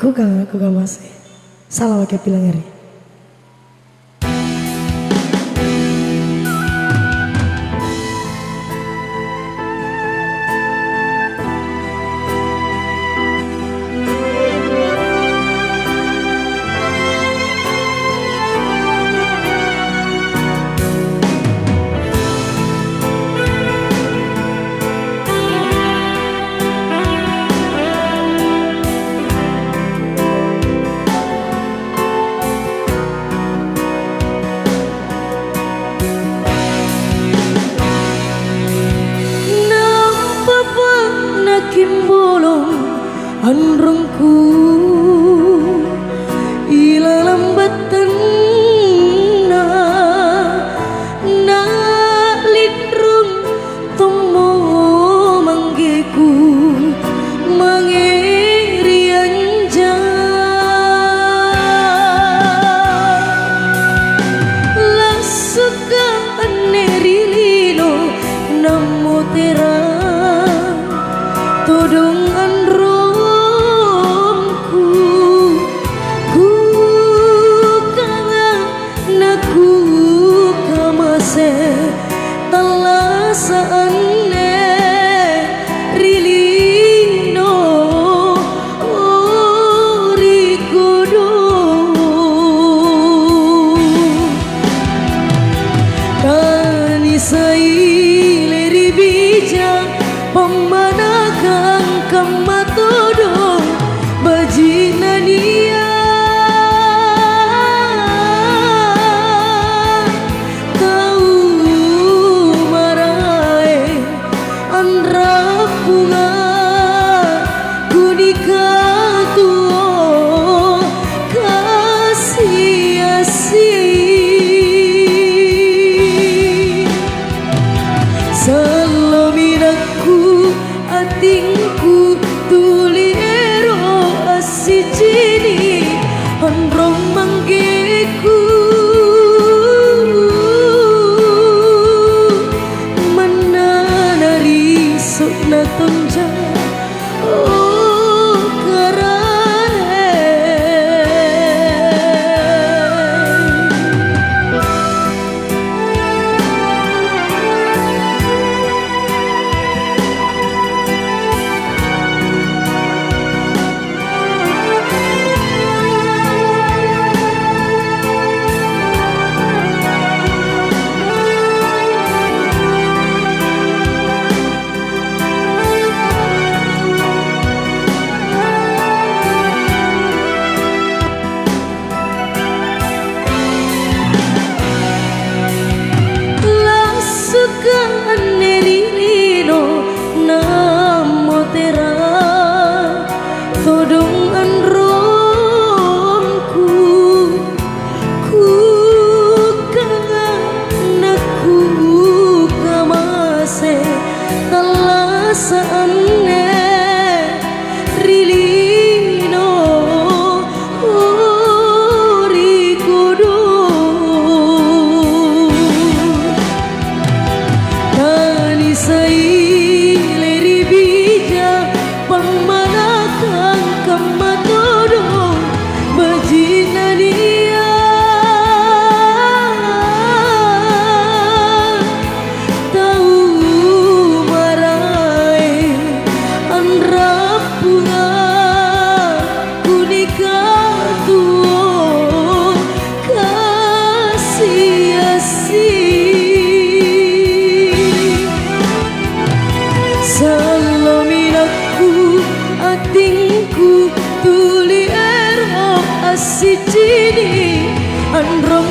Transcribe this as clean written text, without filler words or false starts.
Aku gak masih. Salah pakai bilang ngeri. Bolong androngku ila lambatan na lidrung tomo manggeku mangeri anja lasuka anerilino namo tera todong androngku ku kangen naku kamase talasaane rilino rikodo kanisai leri bijak pemanakan kamatodo bajina dia tahu marai andra bunga kunika tuo kasih Salominaku atingku tuliero asijini androng manggeku mananari sukna tonja oh karane todong androngku ku kangen naku kamase talasaane rilino rikodo kanisai leri bijak pemanakan kamatodo bajina dia tahu marai andra bunga kunika tuo kasih Salominaku atingku tuliero asijini androng